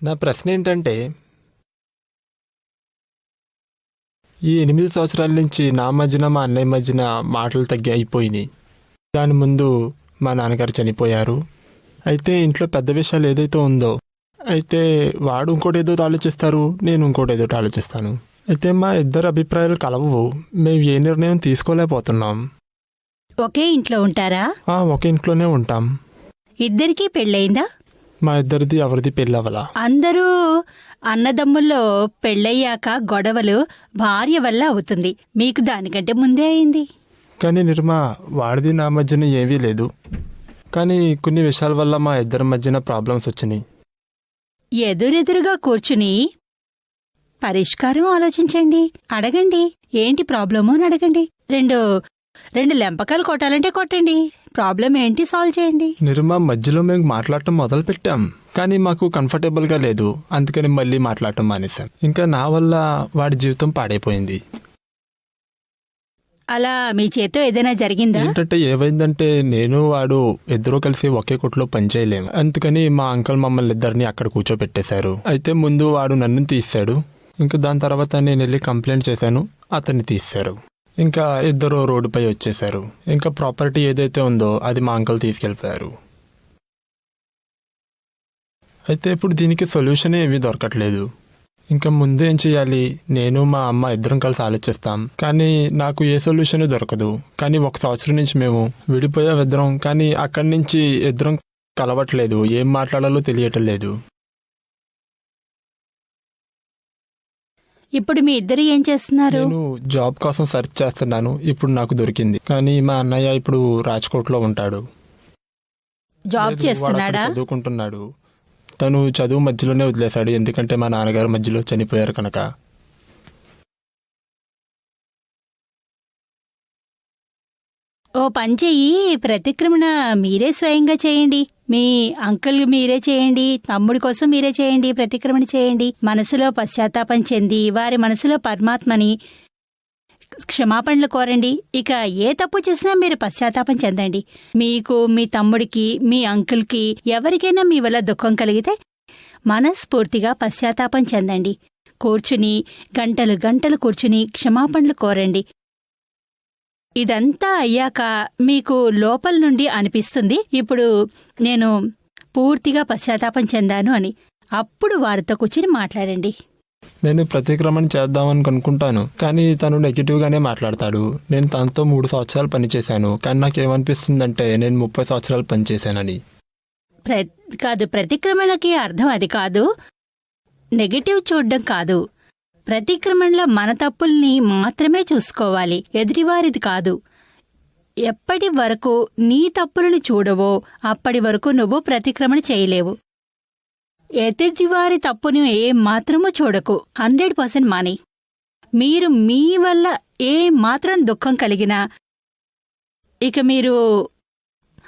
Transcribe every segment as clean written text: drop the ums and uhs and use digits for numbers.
నా ప్రశ్న ఏంటంటే, ఈ 8 సంవత్సరాల నుంచి నా మధ్యన మా అన్నయ్య మధ్యన మాటలు తగ్గి అయిపోయినాయి. దాని ముందు మా నాన్నగారు చనిపోయారు. అయితే ఇంట్లో పెద్ద విషయాలు ఏదైతే ఉందో, అయితే వాడు ఇంకోటేదో ఆలోచిస్తారు, నేను ఇంకోటేదో ఆలోచిస్తాను. అయితే మా ఇద్దరు అభిప్రాయాలు కలవు. మేము ఏ నిర్ణయం తీసుకోలేకపోతున్నాం. ఒకే ఇంట్లో ఉంటారా? ఒకే ఇంట్లోనే ఉంటాం. ఇద్దరికీ పెళ్ళయిందా? మా ఇద్దరిది ఎవరిది పెళ్ళవలా. అందరూ అన్నదమ్ముల్లో పెళ్ళయ్యాక గొడవలు భార్య వల్ల అవుతుంది. మీకు దానికంటే ముందే అయింది. కానీ నిర్మా, వాడిది నా మధ్యన ఏమీ లేదు. కానీ కొన్ని విషయాల వల్ల మా ఇద్దరి మధ్యన ప్రాబ్లమ్స్ వచ్చినాయి. ఎదురెదురుగా కూర్చుని పరిష్కారం ఆలోచించండి. అడగండి, ఏంటి ప్రాబ్లమో అని అడగండి. రెండు లెంపకాయలు కొట్టాలంటే కొట్టండి. ప్రాబ్లం ఏంటి సాల్వ్ చేయండి. నిర్మా, మధ్యలో మేము మాట్లాడటం మొదలు పెట్టాం, కానీ మాకు కంఫర్టబుల్గా లేదు. అందుకని మళ్ళీ మాట్లాడటం మానేశాం. ఇంకా నా వల్ల వాడి జీవితం పాడైపోయింది. అలా మీ చేత్తో ఏదైనా జరిగిందా? ఏంటంటే ఏమైందంటే, నేను వాడు ఇద్దరూ కలిసి ఒకే కొట్లో పనిచేయలేము. అందుకని మా అంకుల్ మమ్మల్ని ఇద్దరిని అక్కడ కూర్చోబెట్టేశారు. అయితే ముందు వాడు నన్ను తీశాడు. ఇంకా దాని తర్వాత నేను వెళ్ళి కంప్లైంట్ చేశాను, అతన్ని తీశారు. ఇంకా ఇద్దరు రోడ్డుపై వచ్చేశారు. ఇంకా ప్రాపర్టీ ఏదైతే ఉందో అది మా అంకుల్ తీసుకెళ్ళిపోయారు. అయితే ఇప్పుడు దీనికి సొల్యూషన్ ఏమీ దొరకట్లేదు. ఇంకా ముందు ఏం చేయాలి? నేను మా అమ్మ ఇద్దరం కలిసి ఆలోచిస్తాం, కానీ నాకు ఏ సొల్యూషన్ దొరకదు. కానీ 1 సంవత్సరం నుంచి మేము విడిపోయాం ఇద్దరం, కానీ అక్కడి నుంచి ఇద్దరం కలవట్లేదు. ఏం మాట్లాడాలో తెలియటం లేదు. ఇప్పుడు మీ ఇద్దరు ఏం చేస్తున్నారు? నేను జాబ్ కోసం సెర్చ్ చేస్తున్నాను. ఇప్పుడు నాకు దొరికింది, కానీ మా అన్నయ్య ఇప్పుడు రాజ్కోట్లో ఉంటాడు. జాబ్ చేస్తున్నాడా? చదువుకుంటున్నాడు. తను చదువు మధ్యలోనే వదిలేశాడు, ఎందుకంటే మా నాన్నగారు మధ్యలో చనిపోయారు కనుక. ఓ పని చెయ్యి, ప్రతిక్రమణ మీరే స్వయంగా చేయండి. మీ అంకుల్ మీరే చేయండి, తమ్ముడి కోసం మీరే చేయండి, ప్రతిక్రమణ చేయండి. మనసులో పశ్చాత్తాపం చెంది వారి మనసులో పరమాత్మని క్షమాపణలు కోరండి. ఇక ఏ తప్పు చేసినా మీరు పశ్చాత్తాపం చెందండి. మీకు, మీ తమ్ముడికి, మీ అంకుల్కి ఎవరికైనా మీ వల్ల దుఃఖం కలిగితే మనస్ఫూర్తిగా పశ్చాత్తాపం చెందండి. కూర్చుని గంటలు గంటలు కూర్చుని క్షమాపణలు కోరండి. ఇదంతా అయ్యాక మీకు లోపల నుండి అనిపిస్తుంది, ఇప్పుడు నేను పూర్తిగా పశ్చాత్తాపం చెందాను అని. అప్పుడు వారితో కూర్చుని మాట్లాడండి. నేను ప్రతిక్రమణ చేద్దామని అనుకుంటాను, కానీ తను నెగిటివ్గానే మాట్లాడతాడు. నేను తనతో 3 సంవత్సరాలు పనిచేశాను, కానీ నాకేమనిపిస్తుందంటే నేను 30 సంవత్సరాలు పనిచేశానని. కాదు, ప్రతిక్రమణకి అర్థం అది కాదు. నెగటివ్ చూడ్డం కాదు. ప్రతిక్రమణలో మన తప్పుల్ని మాత్రమే చూసుకోవాలి, ఎదుటివారిది కాదు. ఎప్పటి వరకు నీ తప్పులను చూడవో అప్పటి వరకు నువ్వు ప్రతిక్రమణ చేయలేవు. ఎదుటివారి తప్పుని మాత్రమూ చూడకు. 100% మాని. మీరు మీ వల్ల మాత్రం దుఃఖం కలిగినా ఇక మీరు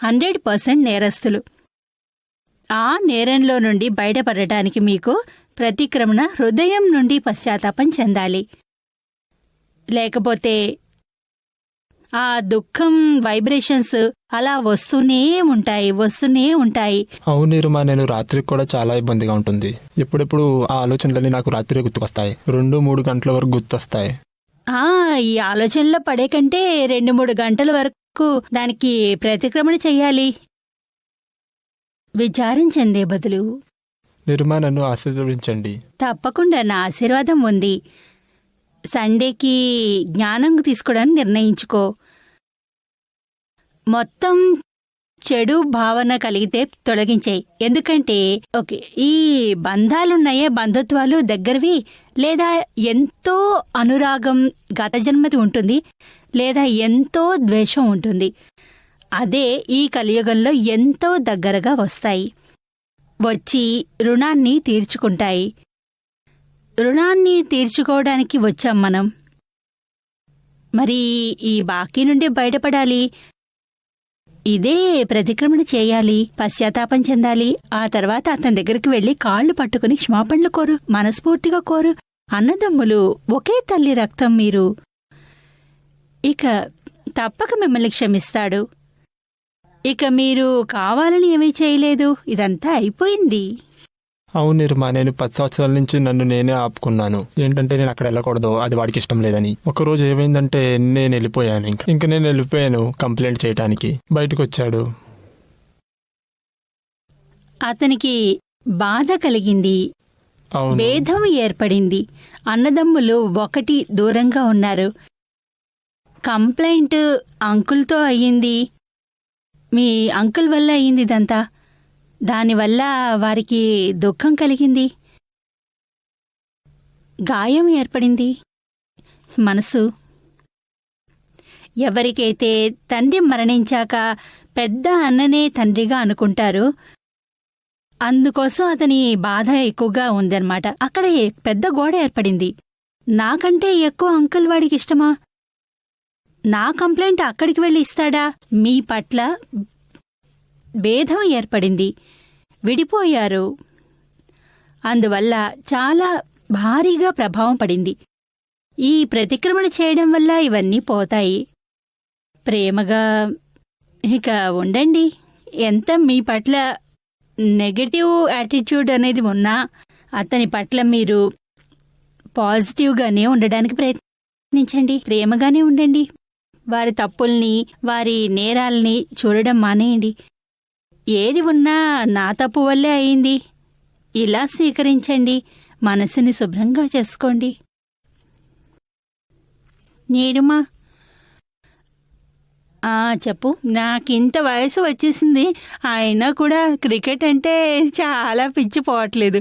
100% నేరస్తులు. ఆ నేరంలో నుండి బయటపడటానికి మీకు ప్రతిక్రమణ హృదయం నుండి పశ్చాత్తాపం చెందాలి. లేకపోతే ఆ దుఃఖం వైబ్రేషన్స్ అలా వస్తూనే ఉంటాయి. అవును నిర్మా, నేను రాత్రికి కూడా చాలా ఇబ్బందిగా ఉంటుంది. ఎప్పుడెప్పుడు ఆ ఆలోచనలన్నీ నాకు రాత్రి గుర్తుకొస్తాయి. 2-3 గంటల వరకు గుర్తొస్తాయి. ఈ ఆలోచనలో పడే కంటే 2-3 గంటల వరకు దానికి ప్రతిక్రమణ చెయ్యాలి. విచారించందే బదులు నిర్మా, నన్ను ఆశీర్వదించండి. తప్పకుండా నా ఆశీర్వాదం ఉంది. సండేకి జ్ఞానం తీసుకోవడానికి నిర్ణయించుకో. మొత్తం చెడు భావన కలిగితే తొలగించేయి. ఎందుకంటే ఈ బంధాలున్నాయే, బంధుత్వాలు దగ్గరవి, లేదా ఎంతో అనురాగం గత జన్మది ఉంటుంది, లేదా ఎంతో ద్వేషం ఉంటుంది. అదే ఈ కలియుగంలో ఎంతో దగ్గరగా వస్తాయి. వచ్చి రుణాన్ని తీర్చుకుంటాయి. రుణాన్ని తీర్చుకోవడానికి వచ్చాం మనం. మరి ఈ బాకీ నుండి బయటపడాలి. ఇదే ప్రతిక్రమణ చేయాలి, పశ్చాత్తాపం చెందాలి. ఆ తర్వాత అతని దగ్గరికి వెళ్లి కాళ్లు పట్టుకుని క్షమాపణలు కోరు, మనస్ఫూర్తిగా కోరు. అన్నదమ్ములు, ఒకే తల్లి రక్తం మీరు. ఇక తప్పక మిమ్మల్ని క్షమిస్తాడు. ఇక మీరు కావాలని ఏమీ చేయలేదు, ఇదంతా అయిపోయింది. అవును నిర్మా, నేను 10 సంవత్సరాల నుంచి నన్ను నేనే ఆపుకున్నాను. ఏంటంటే నేను అక్కడ వెళ్ళకూడదు, అది వాడికి ఇష్టం లేదని. ఒకరోజు ఏమైందంటే నేను వెళ్ళిపోయాను. ఇంకా నేను వెళ్ళిపోయాను కంప్లైంట్ చేయడానికి. బయటకు వచ్చాడు. అతనికి బాధ కలిగింది, అవును భేదం ఏర్పడింది. అన్నదమ్ములు ఒకటి దూరంగా ఉన్నారు. కంప్లైంట్ అంకుల్తో అయ్యింది. మీ అంకుల్ వల్ల అయ్యింది ఇదంతా. దానివల్ల వారికి దుఃఖం కలిగింది, గాయం ఏర్పడింది మనసు. ఎవరికైతే తండ్రి మరణించాక పెద్ద అన్ననే తండ్రిగా అనుకుంటారో అందుకోసం అతని బాధ ఎక్కువగా ఉందన్నమాట. అక్కడ పెద్ద గోడ ఏర్పడింది. నాకంటే ఎక్కువ అంకుల్ వాడికి ఇష్టమా? నా కంప్లైంట్ అక్కడికి వెళ్ళి ఇస్తాడా? మీ పట్ల భేదం ఏర్పడింది, విడిపోయారు. అందువల్ల చాలా భారీగా ప్రభావం పడింది. ఈ ప్రతిక్రమణ చేయడం వల్ల ఇవన్నీ పోతాయి. ప్రేమగా ఇక ఉండండి. ఎంత మీ పట్ల నెగటివ్ యాటిట్యూడ్ అనేది ఉన్నా అతని పట్ల మీరు పాజిటివ్గానే ఉండడానికి ప్రయత్నించండి. ప్రేమగానే ఉండండి. వారి తప్పుల్ని, వారి నేరాల్ని చూడడం మానేయండి. ఏది ఉన్నా నా తప్పు వల్లే అయింది ఇలా స్వీకరించండి. మనసుని శుభ్రంగా చేసుకోండి. నేరుమా చెప్పు. నాకింత వయసు వచ్చేసింది, అయినా కూడా క్రికెట్ అంటే చాలా పిచ్చిపోవట్లేదు.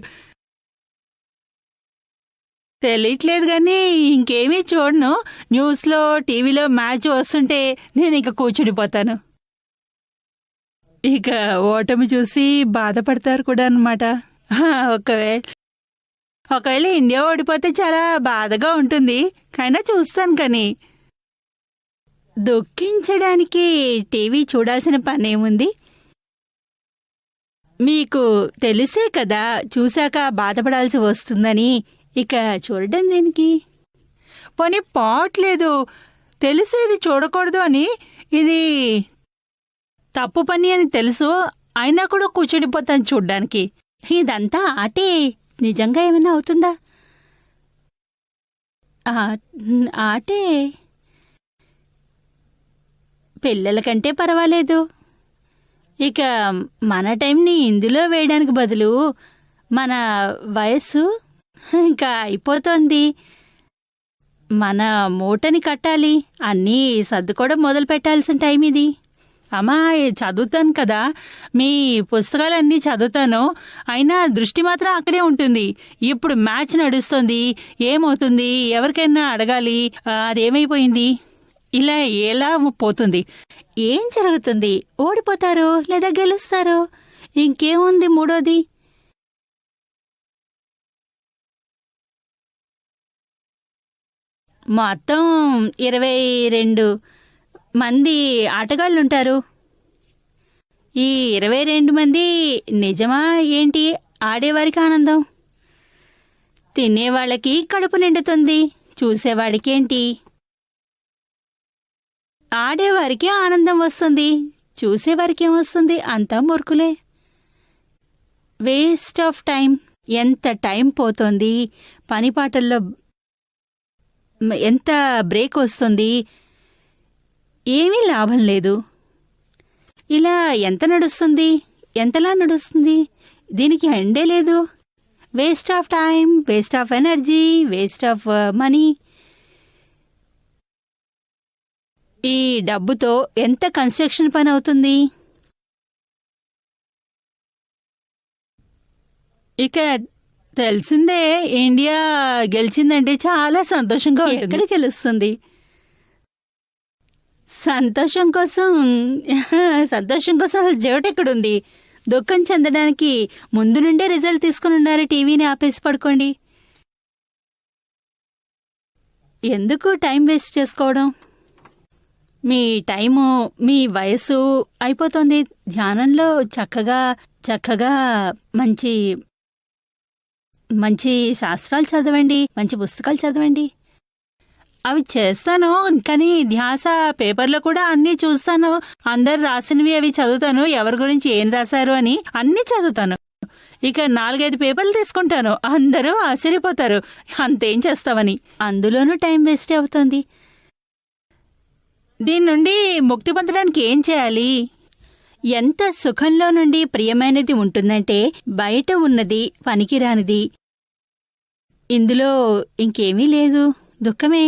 తెలియట్లేదు కానీ ఇంకేమీ చూడను. న్యూస్లో, టీవీలో మ్యాచ్ వస్తుంటే నేను ఇక కూర్చుడిపోతాను. ఇక ఓటమి చూసి బాధపడతారు కూడా అన్నమాట. ఒకవేళ ఇండియా ఓడిపోతే చాలా బాధగా ఉంటుంది, కైనా చూస్తాను. కానీ దుఃఖించడానికి టీవీ చూడాల్సిన పనేముంది? మీకు తెలిసే కదా చూశాక బాధపడాల్సి వస్తుందని. ఇక చూడడం దేనికి? పోనీ పోవట్లేదు, తెలిసేది చూడకూడదు అని, ఇది తప్పు పని అని తెలుసు, అయినా కూడా కూర్చుండిపోతాను చూడ్డానికి. ఇదంతా ఆటే. నిజంగా ఏమైనా అవుతుందా? ఆటే. పిల్లలకంటే పర్వాలేదు. ఇక మన టైంని ఇందులో వేయడానికి బదులు మన వయస్సు ఇంకా అయిపోతోంది. మన మూటని కట్టాలి, అన్నీ సర్దుకోవడం మొదలు పెట్టాల్సిన టైం ఇది. అమ్మా చదువుతాను కదా, మీ పుస్తకాలన్నీ చదువుతాను, అయినా దృష్టి మాత్రం అక్కడే ఉంటుంది. ఇప్పుడు మ్యాచ్ నడుస్తుంది, ఏమవుతుంది, ఎవరికైనా అడగాలి, అదేమైపోయింది, ఇలా ఎలా పోతుంది, ఏం జరుగుతుంది, ఓడిపోతారో లేదా గెలుస్తారో, ఇంకేముంది మూడోది. మొత్తం 22 మంది ఆటగాళ్ళుంటారు. ఈ 22 మంది నిజమా ఏంటి? ఆడేవారికి ఆనందం, తినేవాళ్ళకి కడుపు నిండుతుంది, చూసేవాడికేంటి? ఆడేవారికి ఆనందం వస్తుంది, చూసేవారికి ఏమొస్తుంది? అంతా మూర్ఖులే. Waste of time. ఎంత టైం పోతోంది, పనిపాటల్లో ఎంత బ్రేక్ వస్తుంది, ఏమీ లాభం లేదు. ఇలా ఎంత నడుస్తుంది, ఎంతలా నడుస్తుంది, దీనికి ఎండే లేదు. Waste of time, waste of energy, waste of money. ఈ డబ్బుతో ఎంత కన్స్ట్రక్షన్ పని అవుతుంది? ఇక తెలిసిందే, ఇండియా గెలిచిందంటే చాలా సంతోషంగా ఉంటుంది. ఎక్కడ గెలుస్తుంది? సంతోషం కోసం అసలు జోటెక్కడుంది? దుఃఖం చెందడానికి ముందు నుండే రిజల్ట్ తీసుకుని ఉన్నారు. టీవీని ఆపేసి పడుకోండి. ఎందుకు టైం వేస్ట్ చేసుకోవడం? మీ టైము, మీ వయసు అయిపోతుంది. ధ్యానంలో చక్కగా మంచి మంచి శాస్త్రాలు చదవండి, మంచి పుస్తకాలు చదవండి. అవి చేస్తాను, కానీ ధ్యాస పేపర్లో కూడా అన్నీ చూస్తాను. అందరు రాసినవి అవి చదువుతాను, ఎవరి గురించి ఏం రాశారు అని అన్నీ చదువుతాను. ఇక 4-5 పేపర్లు తీసుకుంటాను. అందరూ ఆశ్చర్యపోతారు అంతేం చేస్తావని. అందులోనూ టైం వేస్ట్ అవుతుంది. దీని నుండి ముక్తి పొందడానికి ఏం చేయాలి? ఎంత సుఖంలో నుండి ప్రియమైనది ఉంటుందంటే బయట ఉన్నది పనికిరానిది. ఇందులో ఇంకేమీ లేదు, దుఃఖమే.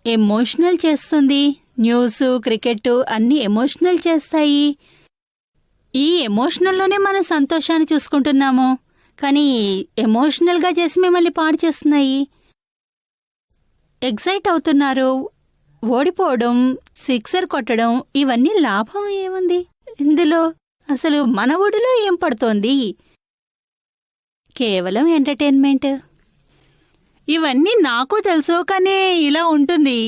ఎమోషనల్ చేస్తుంది. న్యూస్, క్రికెట్ అన్నీ ఎమోషనల్ చేస్తాయి. ఈ ఎమోషనల్లోనే మనం సంతోషాన్ని చూసుకుంటున్నాము, కానీ ఎమోషనల్గా చేసి మిమ్మల్ని పాడు చేస్తున్నాయి. ఎక్సైట్ అవుతున్నారు, ఓడిపోవడం, సిక్సర్ కొట్టడం, ఇవన్నీ లాభం ఏముంది ఇందులో? అసలు మన ఒడిలో ఏం పడుతోంది? కేవలం ఎంటర్టైన్మెంట్. ఇవన్నీ నాకు తెలుసు, కానీ ఇలా ఉంటుంది.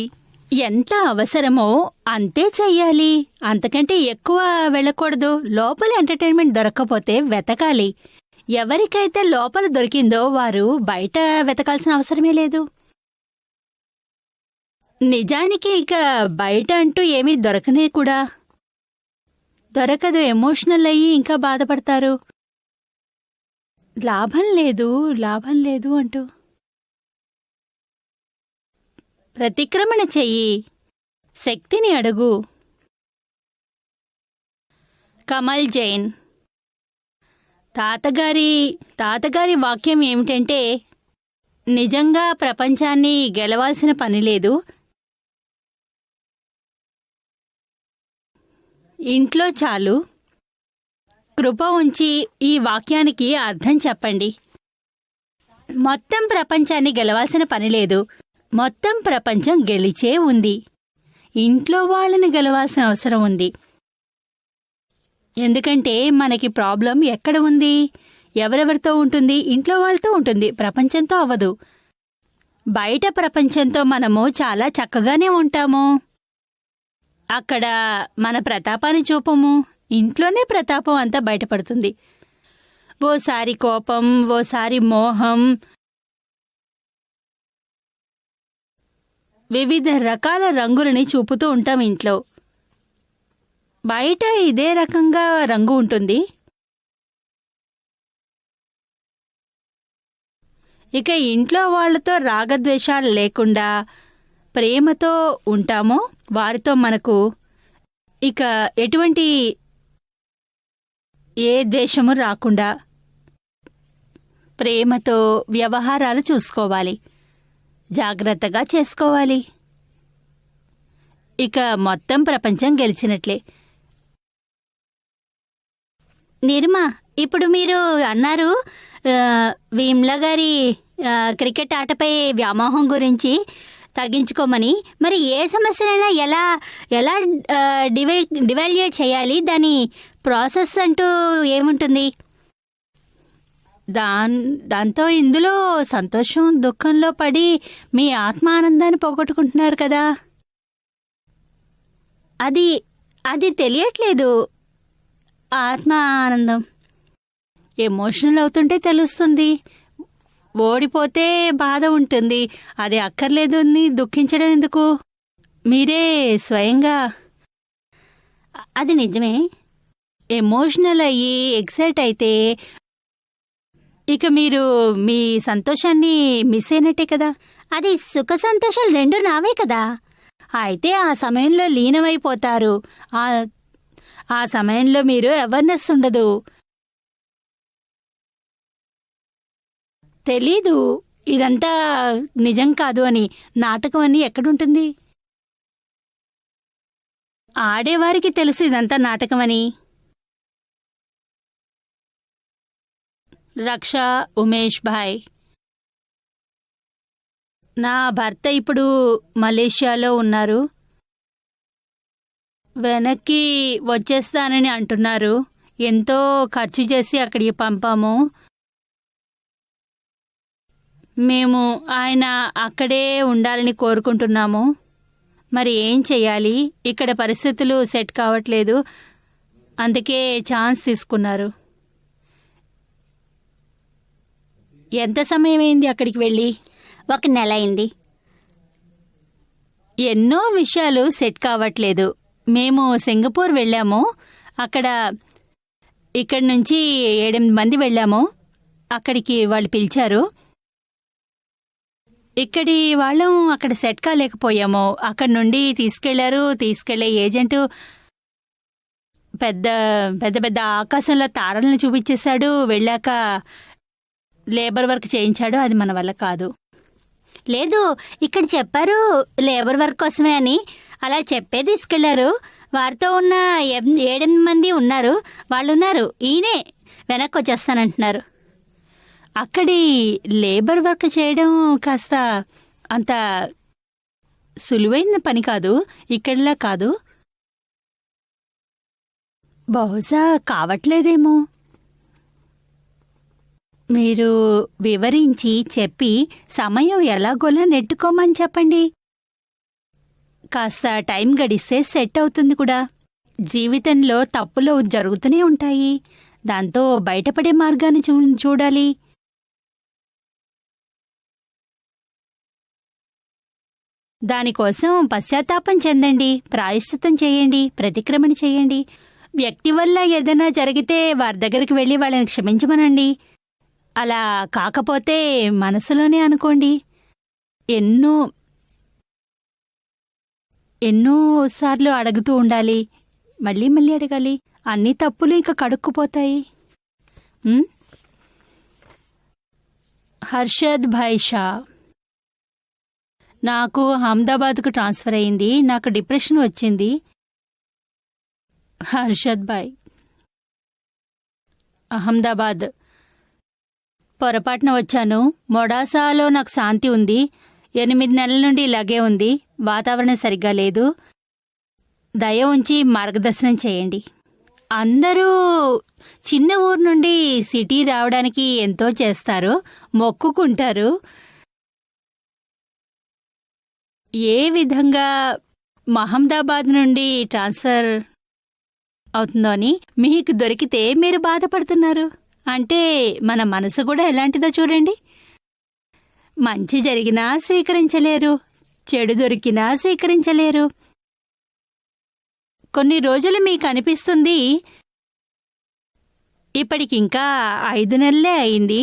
ఎంత అవసరమో అంతే చెయ్యాలి, అంతకంటే ఎక్కువ వెళ్ళకూడదు. లోపల ఎంటర్టైన్మెంట్ దొరక్కపోతే వెతకాలి. ఎవరికైతే లోపల దొరికిందో వారు బయట వెతకాల్సిన అవసరమే లేదు. నిజానికి ఇక బయట అంటూ ఏమీ దొరకనే కూడా దొరకదు. ఎమోషనల్ అయ్యి ఇంకా బాధపడతారు. లాభం లేదు, లాభం లేదు అంటూ. ప్రతిక్రమణ చెయ్యి, శక్తిని అడుగు. కమల్ జైన్. తాతగారి వాక్యం ఏమిటంటే, నిజంగా ప్రపంచాన్ని గెలవాల్సిన పని లేదు, ఇంట్లో చాలు. కృప ఉంచి ఈ వాక్యానికి అర్థం చెప్పండి. మొత్తం ప్రపంచాన్ని గెలవాల్సిన పని లేదు, మొత్తం ప్రపంచం గెలిచే ఉంది. ఇంట్లో వాళ్ళని గెలవాల్సిన అవసరం ఉంది. ఎందుకంటే మనకి ప్రాబ్లం ఎక్కడ ఉంది? ఎవరెవరితో ఉంటుంది? ఇంట్లో వాళ్ళతో ఉంటుంది, ప్రపంచంతో అవ్వదు. బయట ప్రపంచంతో మనము చాలా చక్కగానే ఉంటాము. అక్కడ మన ప్రతాపాన్ని చూపము. ఇంట్లోనే ప్రతాపం అంతా బయటపడుతుంది. ఓసారి కోపం, ఓసారి మోహం, వివిధ రకాల రంగులని చూపుతూ ఉంటాం ఇంట్లో. బయట ఇదే రకంగా రంగు ఉంటుంది. ఇక ఇంట్లో వాళ్లతో రాగద్వేషాలు లేకుండా ప్రేమతో ఉంటామో వారితో మనకు ఇక ఎటువంటి ఏ ద్వేషము రాకుండా ప్రేమతో వ్యవహారాలు చూసుకోవాలి, జాగ్రత్తగా చేసుకోవాలి. ఇక మొత్తం ప్రపంచం గెలిచినట్లే. నిర్మా, ఇప్పుడు మీరు అన్నారు విమ్లా గారి క్రికెట్ ఆటపై వ్యామోహం గురించి తగ్గించుకోమని. మరి ఏ సమస్యనైనా ఎలా ఎలా డివాల్యుయేట్ చేయాలి? దాని ప్రాసెస్ అంటూ ఏముంటుంది? దాంతో ఇందులో సంతోషం, దుఃఖంలో పడి మీ ఆత్మానందాన్ని పోగొట్టుకుంటున్నారు కదా. అది తెలియట్లేదు. ఆత్మ ఆనందం ఎమోషనల్ అవుతుంటే తెలుస్తుంది. ఓడిపోతే బాధ ఉంటుంది, అది అక్కర్లేదు అని దుఃఖించడం ఎందుకు? మీరే స్వయంగా. అది నిజమే. ఎమోషనల్ అయ్యి ఎక్సైట్ అయితే ఇక మీరు మీ సంతోషాన్ని మిస్ అయినట్టే కదా. అది సుఖ సంతోషాలు రెండు నావే కదా. అయితే ఆ సమయంలో లీనమైపోతారు. ఆ సమయంలో మీరు అవేర్నెస్ ఉండదు. తెలీదు ఇదంతా నిజం కాదు అని. నాటకం అని ఎక్కడుంటుంది? ఆడేవారికి తెలుసు ఇదంతా నాటకమని. రక్ష, ఉమేష్ భాయ్. నా భర్త ఇప్పుడు మలేషియాలో ఉన్నారు. వెనక్కి వచ్చేస్తానని అంటున్నారు. ఎంతో ఖర్చు చేసి అక్కడికి పంపాము. మేము ఆయన అక్కడే ఉండాలని కోరుకుంటున్నాము. మరి ఏం చెయ్యాలి? ఇక్కడ పరిస్థితులు సెట్ కావట్లేదు, అందుకే ఛాన్స్ తీసుకున్నారు. ఎంత సమయమైంది అక్కడికి వెళ్ళి? 1 నెల అయింది. ఎన్నో విషయాలు సెట్ కావట్లేదు. మేము సింగపూర్ వెళ్ళాము. అక్కడ ఇక్కడి నుంచి 7-8 మంది వెళ్ళాము. అక్కడికి వాళ్ళు పిలిచారు. ఇక్కడి వాళ్ళం అక్కడ సెట్ కాలేకపోయాము. అక్కడి నుండి తీసుకెళ్లే ఏజెంటు పెద్ద పెద్ద పెద్ద ఆకాశంలో తారలను చూపించేశాడు. వెళ్ళాక లేబర్ వర్క్ చేయించాడు. అది మన వల్ల కాదు. లేదు, ఇక్కడ చెప్పారు లేబర్ వర్క్ కోసమే అని. అలా చెప్పే తీసుకెళ్లారు. వారితో ఉన్న 7-8 మంది ఉన్నారు. వాళ్ళున్నారు. ఈయనే వెనక్కి వచ్చేస్తానంటున్నారు. అక్కడి లేబర్ వర్క్ చేయడం కాస్త అంత సులువైన పని కాదు. ఇక్కడిలా కాదు. బహుశా కావట్లేదేమో. మీరు వివరించి చెప్పి సమయం ఎలాగోలా నెట్టుకోమని చెప్పండి. కాస్త టైం గడిస్తే సెట్ అవుతుంది కూడా. జీవితంలో తప్పులు జరుగుతూనే ఉంటాయి. దాంతో బయటపడే మార్గాన్ని చూడాలి. దానికోసం పశ్చాత్తాపం చెందండి, ప్రాయశ్చిత్తం చేయండి, ప్రతిక్రమణ చేయండి. వ్యక్తి వల్ల ఏదైనా జరిగితే వారి దగ్గరికి వెళ్ళి వాళ్ళని క్షమించమనండి. అలా కాకపోతే మనసులోనే అనుకోండి. ఎన్నోసార్లు అడుగుతూ ఉండాలి. మళ్ళీ మళ్ళీ అడగాలి. అన్ని తప్పులు ఇక కడుక్కుపోతాయి. హర్షద్ భాయ్ షా, నాకు అహ్మదాబాద్కు ట్రాన్స్ఫర్ అయింది. నాకు డిప్రెషన్ వచ్చింది. హర్షద్ భాయ్, అహ్మదాబాద్ పొరపాటున వచ్చాను. మొడాసాలో నాకు శాంతి ఉంది. 8 నెలల నుండి ఇలాగే ఉంది. వాతావరణం సరిగ్గా లేదు. దయ ఉంచి మార్గదర్శనం చేయండి. అందరూ చిన్న ఊరు నుండి సిటీ రావడానికి ఎంతో చేస్తారు, మొక్కుకుంటారు. ఏ విధంగా అహ్మదాబాద్ నుండి ట్రాన్స్ఫర్ అవుతుందో అని మీకు దొరికితే మీరు బాధపడుతున్నారు. అంటే మన మనసు కూడా ఎలాంటిదో చూడండి. మంచి జరిగినా స్వీకరించలేరు, చెడు దొరికినా స్వీకరించలేరు. కొన్ని రోజులు మీకు అనిపిస్తుంది ఇప్పటికింకా 5 నెలలే అయింది.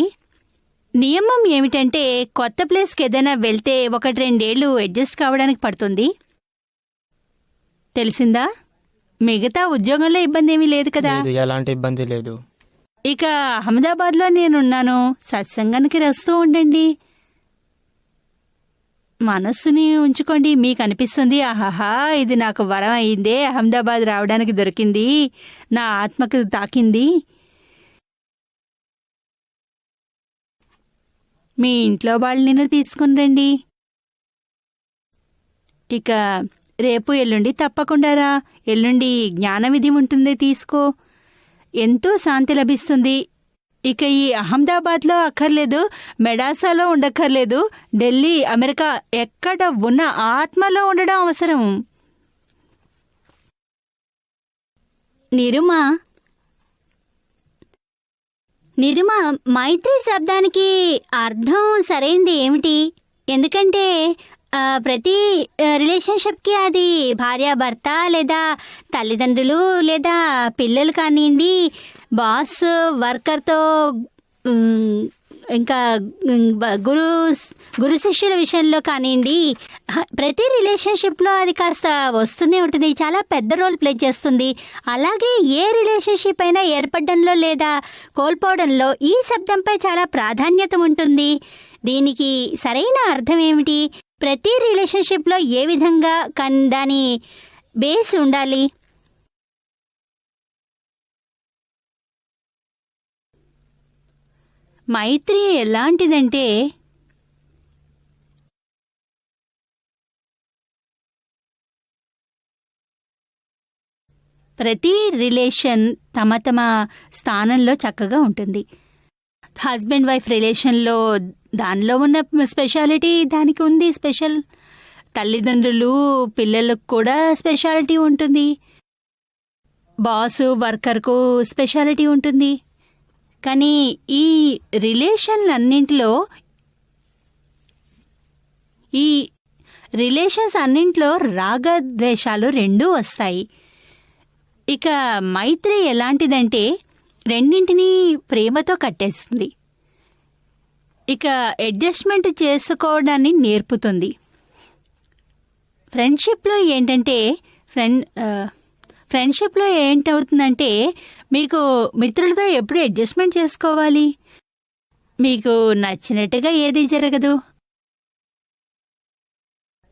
నియమం ఏమిటంటే కొత్త ప్లేస్కి ఏదైనా వెళ్తే 1-2 ఏళ్లు అడ్జస్ట్ కావడానికి పడుతుంది. తెలిసిందా? మిగతా ఉద్యోగంలో ఇబ్బంది ఏమీ లేదు కదా? ఎలాంటి ఇబ్బంది లేదు. ఇక అహ్మదాబాద్లో నేనున్నాను. సత్సంగానికి వస్తూ ఉండండి. మనస్సుని ఉంచుకోండి. మీకు అనిపిస్తుంది, ఆహాహా ఇది నాకు వరం అయిందే, అహ్మదాబాద్ రావడానికి దొరికింది, నా ఆత్మకు తాకింది. మీ ఇంట్లో వాళ్ళని తీసుకుని రండి. ఇక రేపు ఎల్లుండి తప్పకుండా రా. ఎల్లుండి జ్ఞానవిధి ఉంటుంది, తీసుకో. ఎంతో శాంతి లభిస్తుంది. ఇక ఈ అహ్మదాబాద్లో అక్కర్లేదు, మెడాసాలో ఉండక్కర్లేదు, ఢిల్లీ, అమెరికా ఎక్కడ ఉన్న ఆత్మలో ఉండడం అవసరం. నిరుమా, మైత్రి శబ్దానికి అర్థం సరైనది ఏమిటి? ఎందుకంటే ప్రతి రిలేషన్షిప్కి అది భార్యాభర్త లేదా తల్లిదండ్రులు లేదా పిల్లలు కానివ్వండి, బాస్ వర్కర్తో, ఇంకా గురు శిష్యుల విషయంలో కానివ్వండి, ప్రతి రిలేషన్షిప్లో అది కాస్త వస్తూనే ఉంటుంది. చాలా పెద్ద రోల్ ప్లే చేస్తుంది. అలాగే ఏ రిలేషన్షిప్ అయినా ఏర్పడడంలో లేదా కోల్పోవడంలో ఈ శబ్దంపై చాలా ప్రాధాన్యత ఉంటుంది. దీనికి సరైన అర్థం ఏమిటి? ప్రతి రిలేషన్షిప్లో ఏ విధంగా దాని బేస్ ఉండాలి? మైత్రి ఎలాంటిదంటే ప్రతి రిలేషన్ తమ తమ స్థానంలో చక్కగా ఉంటుంది. హస్బెండ్ వైఫ్ రిలేషన్లో దానిలో ఉన్న స్పెషాలిటీ దానికి ఉంది. స్పెషల్ తల్లిదండ్రులు పిల్లలకు కూడా స్పెషాలిటీ ఉంటుంది. బాసు వర్కర్కు స్పెషాలిటీ ఉంటుంది. కానీ ఈ రిలేషన్స్ అన్నింట్లో రాగద్వేషాలు రెండూ వస్తాయి. ఇక మైత్రి ఎలాంటిదంటే రెండింటినీ ప్రేమతో కట్టేస్తుంది. ఇక అడ్జస్ట్మెంట్ చేసుకోవడాన్ని నేర్పుతుంది. ఫ్రెండ్షిప్లో ఏంటవుతుందంటే మీకు మిత్రులతో ఎప్పుడు అడ్జస్ట్మెంట్ చేసుకోవాలి. మీకు నచ్చినట్టుగా ఏది జరగదు.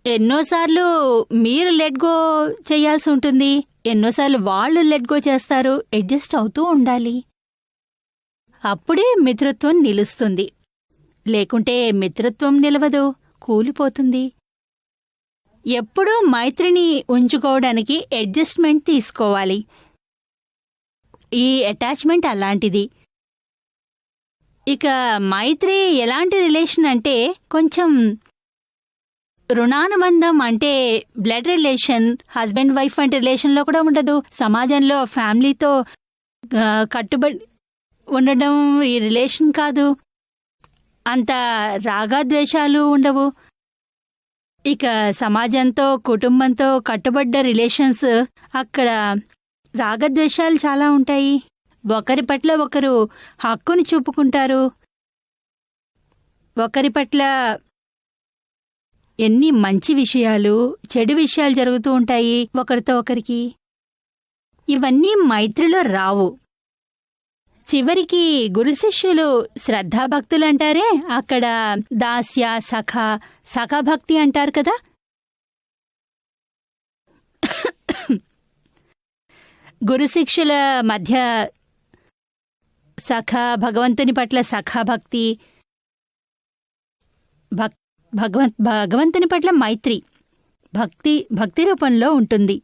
ఎన్నోసార్లు మీరు లెట్ గో చేయాల్సి ఉంటుంది, ఎన్నోసార్లు వాళ్ళు లెట్ గో చేస్తారు. అడ్జస్ట్ అవుతూ ఉండాలి. అప్పుడే మిత్రత్వం నిలుస్తుంది. లేకుంటే మిత్రత్వం నిలవదు, కూలిపోతుంది. ఎప్పుడూ మైత్రిని ఉంచుకోవడానికి అడ్జస్ట్మెంట్ తీసుకోవాలి. ఈ అటాచ్మెంట్ అలాంటిది. ఇక మైత్రి ఎలాంటి రిలేషన్ అంటే కొంచెం రుణానుబంధం, అంటే బ్లడ్ రిలేషన్, హస్బెండ్ వైఫ్ అంటే రిలేషన్లో కూడా ఉండదు. సమాజంలో ఫ్యామిలీతో కట్టుబడి ఉండడం ఈ రిలేషన్ కాదు. అంత రాగద్వేషాలు ఉండవు. ఇక సమాజంతో కుటుంబంతో కట్టుబడ్డ రిలేషన్స్, అక్కడ రాగద్వేషాలు చాలా ఉంటాయి. ఒకరి పట్ల ఒకరు హక్కుని చూపుకుంటారు. ఒకరి పట్ల ఎన్ని మంచి విషయాలు, చెడు విషయాలు జరుగుతూ ఉంటాయి ఒకరితో ఒకరికి. ఇవన్నీ మైత్రిలో రావు. చివరికి గురు శిష్యులు శ్రద్ధాభక్తులంటారే, అక్కడ దాస్య, సఖాభక్తి అంటారు కదా. గురు శిష్యుల మధ్య భగవంతుని పట్ల సఖాభక్తి, భగవంతుని పట్ల మైత్రి భక్తి రూపంలో ఉంటుంది.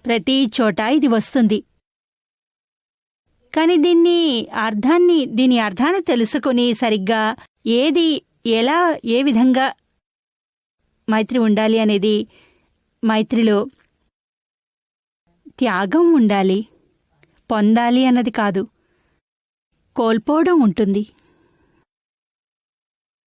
ప్రతి చోట ఇది వస్తుంది. కాని దీని అర్థాన్ని తెలుసుకుని సరిగ్గా ఏ విధంగా మైత్రి ఉండాలి అనేది, మైత్రిలో త్యాగం ఉండాలి, పొందాలి అన్నది కాదు, కోల్పోవడం ఉంటుంది.